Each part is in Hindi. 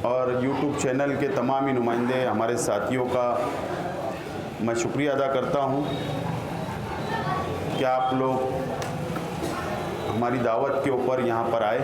और YouTube चैनल के तमाम ही नुमाइंदे हमारे साथियों का मैं शुक्रिया अदा करता हूं कि आप लोग हमारी दावत के ऊपर यहाँ पर आए।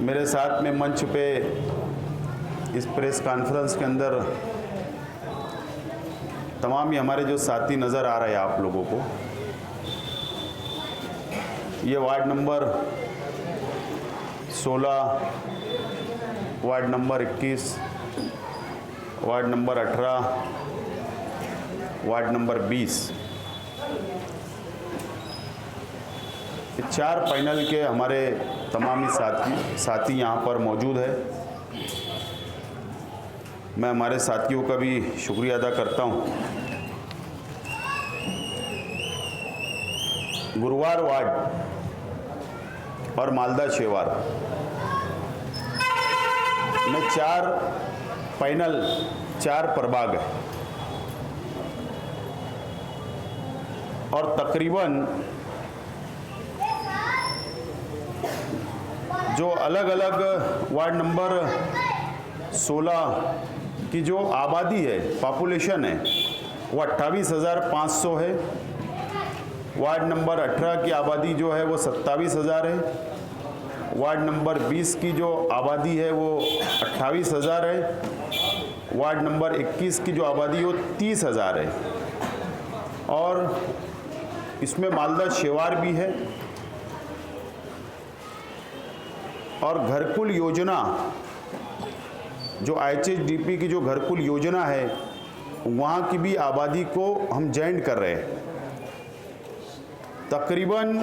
मेरे साथ में मंच पे इस प्रेस कॉन्फ्रेंस के अंदर तमाम ही हमारे जो साथी नज़र आ रहे हैं आप लोगों को। ये ward number 16, ward number 21, ward number 18, ward number 20, ये 4 पैनल के हमारे तमाम ही साथी यहाँ पर मौजूद है। मैं हमारे साथियों का भी शुक्रिया अदा करता हूँ। गुरुवार वार्ड और मालदा शेवार में 4 पैनल, 4 प्रभाग है और तकरीबन जो अलग अलग वार्ड नंबर 16 की जो आबादी है, पॉपुलेशन है, वो 28,500 है। वार्ड नंबर 18 की आबादी जो है वो 27,000 है। वार्ड नंबर 20 की जो आबादी है वो 28,000 है। वार्ड नंबर 21 की जो आबादी है वो 30,000 है और इसमें मालदा शेवार भी है। और घरकुल योजना जो IHSDP की जो घरकुल योजना है वहाँ की भी आबादी को हम जॉइंट कर रहे हैं। तकरीबन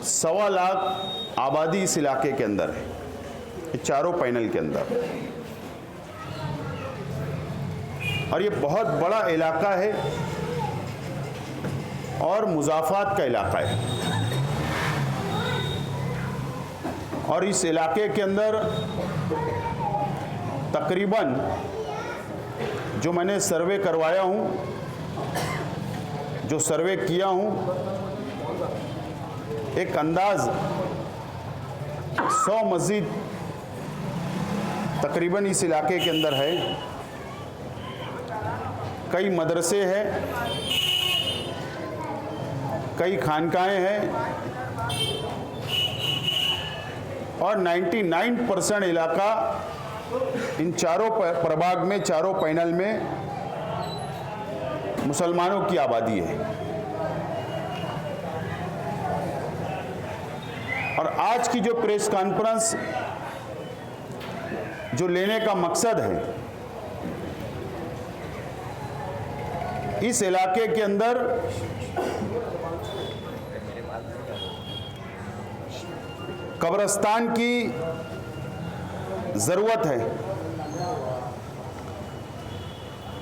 1.25 लाख आबादी इस इलाके के अंदर है, ये चारों पैनल के अंदर। और ये बहुत बड़ा इलाका है और मुज़ाफ़ात का इलाका है। और इस इलाके के अंदर तकरीबन जो मैंने सर्वे करवाया हूँ, जो सर्वे किया हूँ, एक अंदाज 100 मस्जिद तकरीबन इस इलाके के अंदर है। कई मदरसे हैं, कई खानकाएं हैं और 99% इलाका इन चारों प्रभाग में, चारों पैनल में मुसलमानों की आबादी है। और आज की जो प्रेस कॉन्फ्रेंस जो लेने का मकसद है, इस इलाके के अंदर कब्रिस्तान की ज़रूरत है।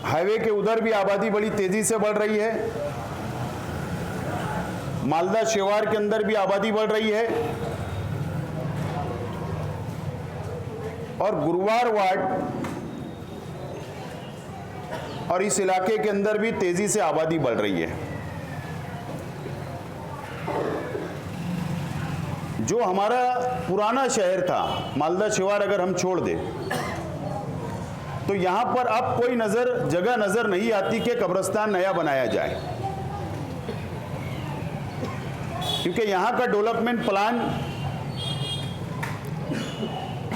हाईवे के उधर भी आबादी बड़ी तेज़ी से बढ़ रही है। मालदा शेवार के अंदर भी आबादी बढ़ रही है और गुरुवार वार्ड और इस इलाके के अंदर भी तेज़ी से आबादी बढ़ रही है। जो हमारा पुराना शहर था मालदा शेवार, अगर हम छोड़ दें तो यहाँ पर अब कोई जगह नज़र नहीं आती कि कब्रिस्तान नया बनाया जाए, क्योंकि यहाँ का डेवलपमेंट प्लान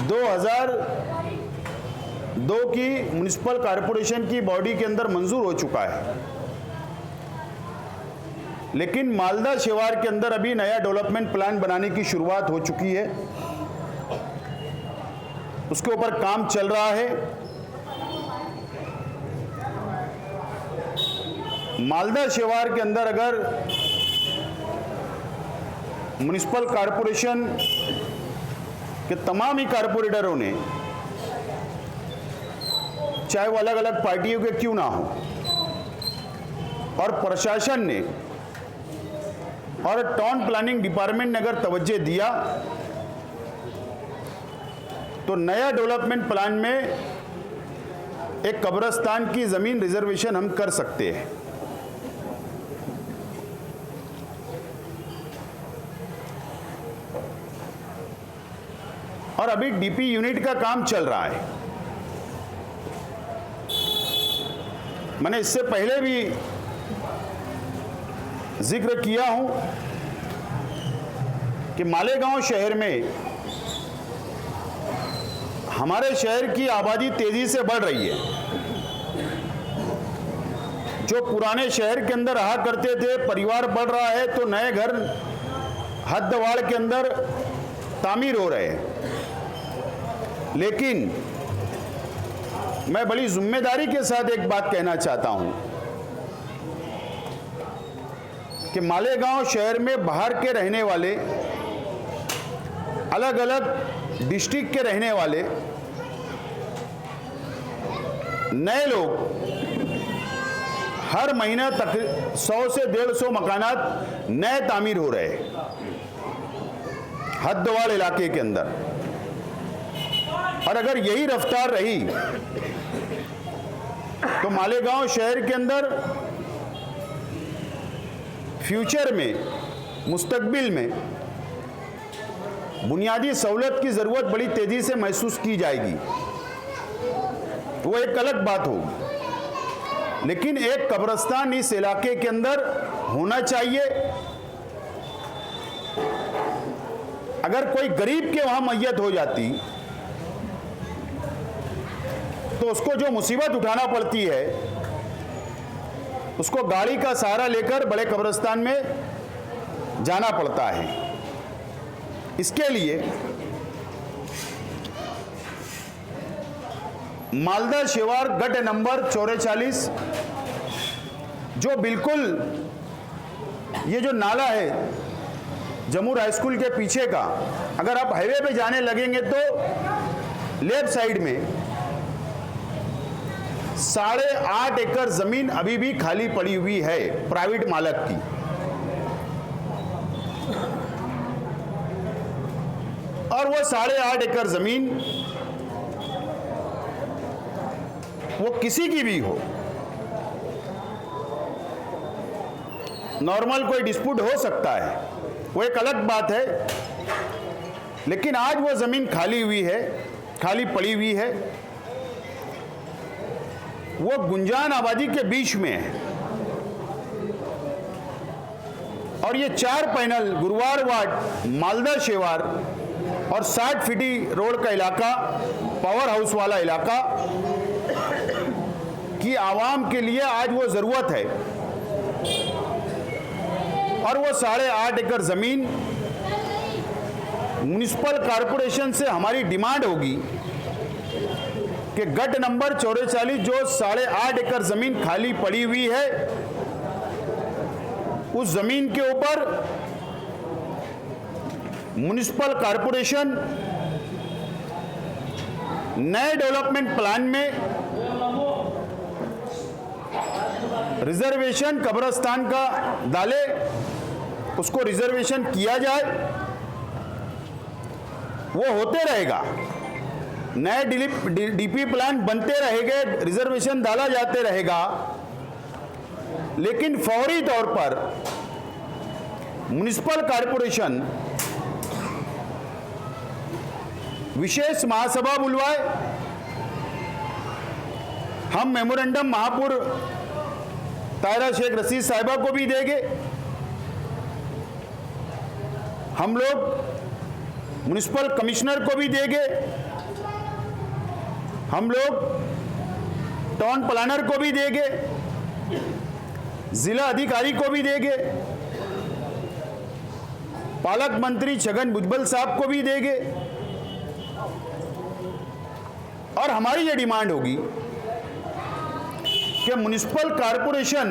2002 की म्युनिसिपल कॉरपोरेशन की बॉडी के अंदर मंजूर हो चुका है। लेकिन मालदा शेवार के अंदर अभी नया डेवलपमेंट प्लान बनाने की शुरुआत हो चुकी है, उसके ऊपर काम चल रहा है। मालदा शेवार के अंदर अगर म्युनिसिपल कॉरपोरेशन के तमाम ही कॉरपोरेटरों ने, चाहे वो अलग अलग पार्टियों के क्यों ना हो, और प्रशासन ने और टाउन प्लानिंग डिपार्टमेंट ने अगर तवज्जो दिया तो नया डेवलपमेंट प्लान में एक कब्रिस्तान की ज़मीन रिजर्वेशन हम कर सकते हैं। और अभी डीपी यूनिट का काम चल रहा है। मैंने इससे पहले भी जिक्र किया हूं कि मालेगांव शहर में हमारे शहर की आबादी तेजी से बढ़ रही है। जो पुराने शहर के अंदर रहा करते थे, परिवार बढ़ रहा है, तो नए घर हद्दवाड़ के अंदर तामीर हो रहे हैं। लेकिन मैं बड़ी जिम्मेदारी के साथ एक बात कहना चाहता हूं कि मालेगांव शहर में बाहर के रहने वाले, अलग अलग डिस्ट्रिक्ट के रहने वाले नए लोग हर महीना तक 100 से 150 मकानात नए तामीर हो रहे हैं हद्दवाड़ इलाके के अंदर। और अगर यही रफ्तार रही तो मालेगांव शहर के अंदर फ्यूचर में, मुस्तकबिल में बुनियादी सहूलत की ज़रूरत बड़ी तेज़ी से महसूस की जाएगी। वो एक अलग बात होगी, लेकिन एक कब्रिस्तान इस इलाके के अंदर होना चाहिए। अगर कोई गरीब के वहां मैयत हो जाती तो उसको जो मुसीबत उठाना पड़ती है, उसको गाड़ी का सहारा लेकर बड़े कब्रिस्तान में जाना पड़ता है। इसके लिए मालदा शिवार गट नंबर 44, जो बिल्कुल ये जो नाला है जमूर हाई स्कूल के पीछे का, अगर आप हाईवे पे जाने लगेंगे तो लेफ्ट साइड में 8.5 एकड़ जमीन अभी भी खाली पड़ी हुई है प्राइवेट मालिक की। और वो 8.5 एकड़ जमीन वो किसी की भी हो, नॉर्मल कोई डिस्प्यूट हो सकता है, वो एक अलग बात है। लेकिन आज वो जमीन खाली हुई है, खाली पड़ी हुई है, वो गुंजान आबादी के बीच में है। और ये 4 पैनल गुरुवार वार्ड, मालदा शेवार और 60 फीटी रोड का इलाका, पावर हाउस वाला इलाका की आवाम के लिए आज वो जरूरत है। और वो 8.5 एकड़ जमीन म्युनिसिपल कॉरपोरेशन से हमारी डिमांड होगी कि गट नंबर 44 जो 8.5 एकड़ जमीन खाली पड़ी हुई है, उस जमीन के ऊपर म्युनिसिपल कॉरपोरेशन नए डेवलपमेंट प्लान में रिजर्वेशन कब्रिस्तान का डाले, उसको रिजर्वेशन किया जाए। वो होते रहेगा, नए डीपी प्लान बनते रहेंगे, रिजर्वेशन डाला जाते रहेगा, लेकिन फौरी तौर पर म्युनिसिपल कॉरपोरेशन विशेष महासभा बुलवाए। हम मेमोरेंडम महापौर तायरा शेख रशीद साहिबा को भी देंगे। हम लोग म्युनिसिपल कमिश्नर को भी देंगे, हम लोग टाउन प्लानर को भी देंगे, जिला अधिकारी को भी देंगे, पालक मंत्री छगन भुजबल साहब को भी देंगे। और हमारी ये डिमांड होगी कि म्युनिसिपल कॉरपोरेशन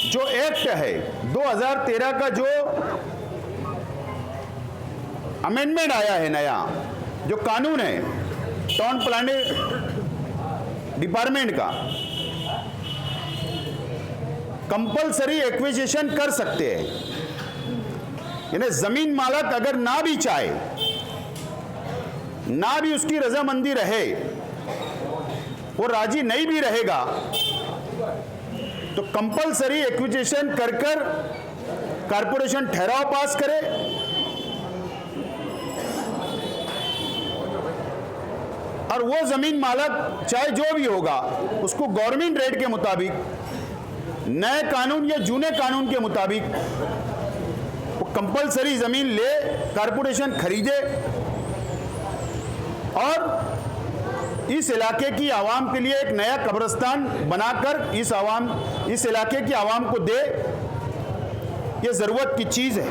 जो एक्ट है 2013 का, जो अमेंडमेंट आया है, नया जो कानून है टाउन प्लानिंग डिपार्टमेंट का, कंपलसरी एक्विजिशन कर सकते हैं। यानी जमीन मालिक अगर ना भी चाहे, ना भी उसकी रजामंदी रहे, वो राजी नहीं भी रहेगा, तो कंपलसरी एक्विजिशन कर कर कॉरपोरेशन ठहराव पास करे और वो ज़मीन मालक चाहे जो भी होगा उसको गवर्नमेंट रेट के मुताबिक, नए कानून या जूने कानून के मुताबिक वो कंपलसरी ज़मीन ले, कारपोरेशन खरीदे और इस इलाके की आवाम के लिए एक नया कब्रिस्तान बनाकर इस इलाके की आवाम को दे। ये ज़रूरत की चीज़ है।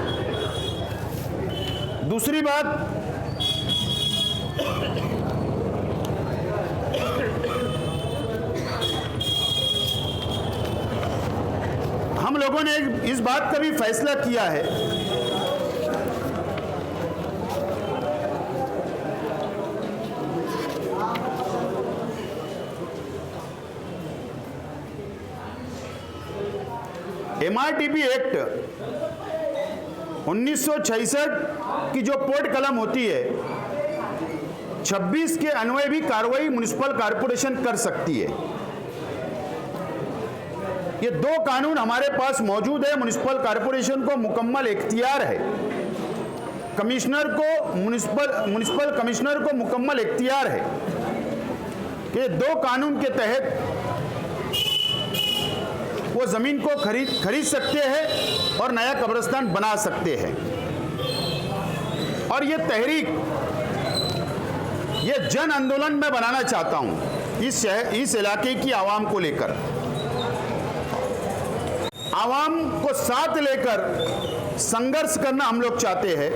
दूसरी बात, हम लोगों ने इस बात का भी फैसला किया है MRTP एक्ट 1966 की जो पोर्ट कलम होती है 26 के अन्वय भी कार्रवाई म्युनिसिपल कॉरपोरेशन कर सकती है। ये दो कानून हमारे पास मौजूद है। म्युनिसिपल कॉरपोरेशन को मुकम्मल इख्तियार है, कमिश्नर को म्युनिसिपल कमिश्नर को मुकम्मल इख्तियार है कि दो कानून के तहत वो ज़मीन को खरीद सकते हैं और नया कब्रिस्तान बना सकते हैं। और ये तहरीक, ये जन आंदोलन मैं बनाना चाहता हूं इस इलाके की आवाम को लेकर, आवाम को साथ लेकर संघर्ष करना हम लोग चाहते हैं।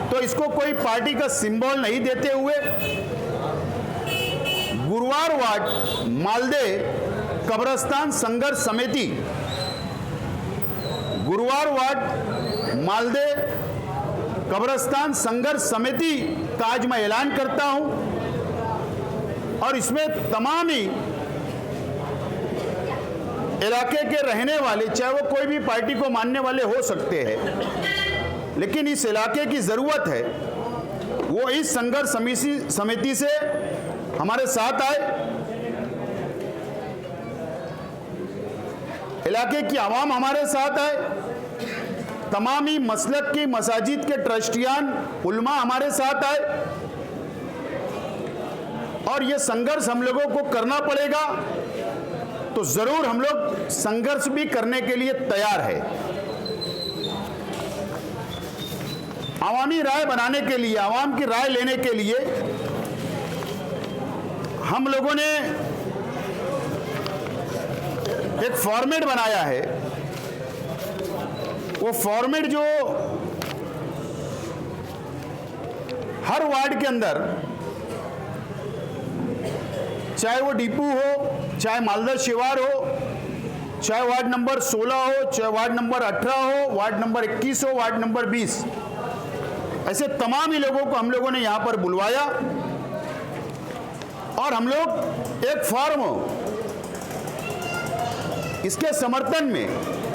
तो इसको कोई पार्टी का सिंबल नहीं देते हुए गुरुवार वार्ड मालदे कब्रिस्तान संघर्ष समिति, गुरुवार वार्ड मालदे कब्रिस्तान संघर्ष समिति का आज मैं ऐलान करता हूं और इसमें तमाम ही इलाके के रहने वाले, चाहे वो कोई भी पार्टी को मानने वाले हो सकते हैं, लेकिन इस इलाके की ज़रूरत है वो इस संघर्ष समिति से हमारे साथ आए। इलाके की आवाम हमारे साथ आए, तमाम ही मसलक की मसाजिद के ट्रस्टियान उलमा हमारे साथ आए और ये संघर्ष हम लोगों को करना पड़ेगा। तो ज़रूर हम लोग संघर्ष भी करने के लिए तैयार है। आवामी राय बनाने के लिए, आवाम की राय लेने के लिए हम लोगों ने एक फॉर्मेट बनाया है। वो फॉर्मेट जो हर वार्ड के अंदर, चाहे वो डीपू हो, चाहे मालदा शिवार हो, चाहे वार्ड नंबर 16 हो, चाहे वार्ड नंबर 18 हो, वार्ड नंबर 21 हो, वार्ड नंबर 20, ऐसे तमाम ही लोगों को हम लोगों ने यहां पर बुलवाया और हम लोग एक फॉर्म इसके समर्थन में,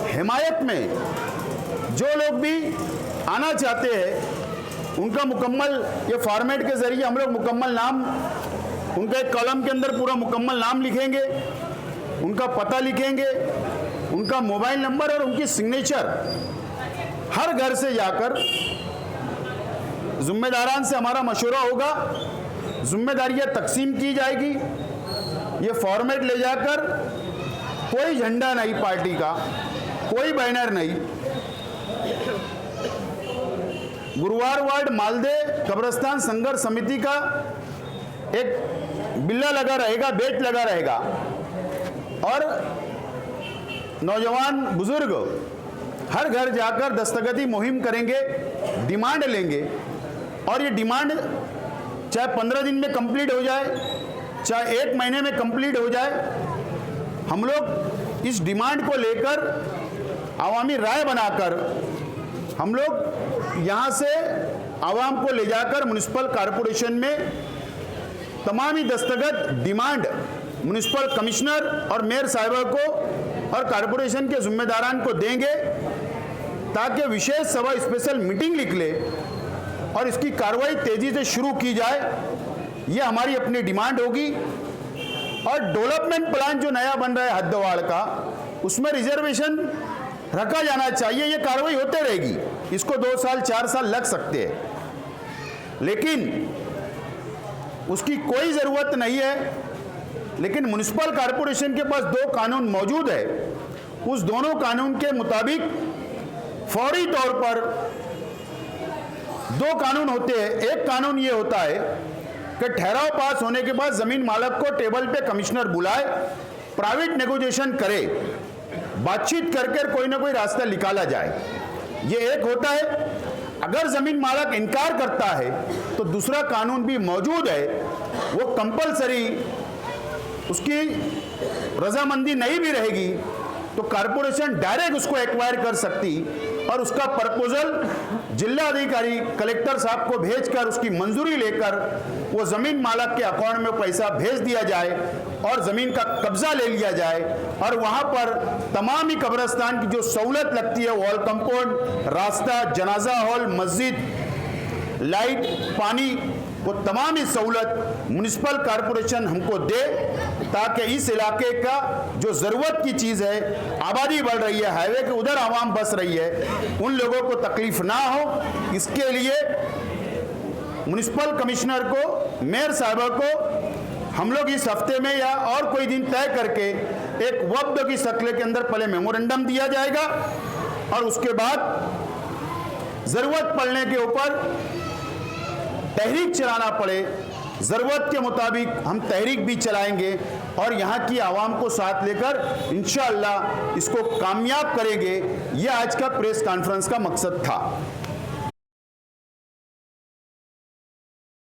हिमायत में जो लोग भी आना चाहते हैं उनका मुकम्मल, ये फॉर्मेट के जरिए हम लोग मुकम्मल नाम, उनका एक कॉलम के अंदर पूरा मुकम्मल नाम लिखेंगे, उनका पता लिखेंगे, उनका मोबाइल नंबर और उनकी सिग्नेचर हर घर से जाकर, जिम्मेदारान से हमारा मशवरा होगा, जिम्मेदारियां तकसीम की जाएगी। ये फॉर्मेट ले जाकर, कोई झंडा नहीं पार्टी का, कोई बैनर नहीं, गुरुवार वार्ड मालदे कब्रिस्तान संघर्ष समिति का एक बिल्ला लगा रहेगा, बेट लगा रहेगा और नौजवान बुजुर्ग हर घर जाकर दस्तखती मुहिम करेंगे, डिमांड लेंगे और ये डिमांड चाहे 15 दिन में कंप्लीट हो जाए, चाहे 1 महीने में कंप्लीट हो जाए, हम लोग इस डिमांड को लेकर आवामी राय बनाकर हम लोग यहाँ से आवाम को ले जाकर म्युनिसिपल कॉरपोरेशन में तमाम ही दस्तखत डिमांड म्युनिसिपल कमिश्नर और मेयर साहिबा को और कॉरपोरेशन के जिम्मेदारान को देंगे ताकि विशेष सभा स्पेशल मीटिंग लिख ले और इसकी कार्रवाई तेजी से शुरू की जाए। ये हमारी अपनी डिमांड होगी। और डेवलपमेंट प्लान जो नया बन रहा है हद्दवाड़ का, उसमें रिजर्वेशन रखा जाना चाहिए। ये कार्रवाई होते रहेगी, इसको 2 साल 4 साल लग सकते हैं, लेकिन उसकी कोई ज़रूरत नहीं है, लेकिन म्युनिसिपल कॉरपोरेशन के पास 2 कानून मौजूद है। उस दोनों कानून के मुताबिक फौरी तौर पर 2 कानून होते हैं। एक कानून ये होता है कि ठहराव पास होने के बाद ज़मीन मालक को टेबल पे कमिश्नर बुलाए, प्राइवेट नेगोशिएशन करे, बातचीत करके कोई ना कोई रास्ता निकाला जाए। ये एक होता है। अगर ज़मीन मालक इनकार करता है तो दूसरा कानून भी मौजूद है, वो कंपलसरी उसकी रजामंदी नहीं भी रहेगी तो कॉरपोरेशन डायरेक्ट उसको एक्वायर कर सकती और उसका प्रपोजल जिला अधिकारी कलेक्टर साहब को भेजकर उसकी मंजूरी लेकर वो ज़मीन मालक के अकाउंट में पैसा भेज दिया जाए और ज़मीन का कब्जा ले लिया जाए और वहाँ पर तमाम ही कब्रिस्तान की जो सहूलत लगती है, वॉल कंपाउंड, रास्ता, जनाजा हॉल, मस्जिद, लाइट, पानी, वो तमाम ही सहूलत म्युनिसिपल कॉरपोरेशन हमको दे, ताकि इस इलाके का जो ज़रूरत की चीज़ है, आबादी बढ़ रही है, हाईवे के उधर आवाम बस रही है, उन लोगों को तकलीफ ना हो। इसके लिए म्युनिसिपल कमिश्नर को, मेयर साहब को हम लोग इस हफ्ते में या और कोई दिन तय करके एक वक्त की शक्ल के अंदर पहले मेमोरेंडम दिया जाएगा और उसके बाद ज़रूरत पड़ने के ऊपर तहरीक चलाना पड़े, ज़रूरत के मुताबिक हम तहरीक भी चलाएंगे और यहाँ की आवाम को साथ लेकर इंशाअल्लाह इसको कामयाब करेंगे। यह आज का प्रेस कॉन्फ्रेंस का मकसद था।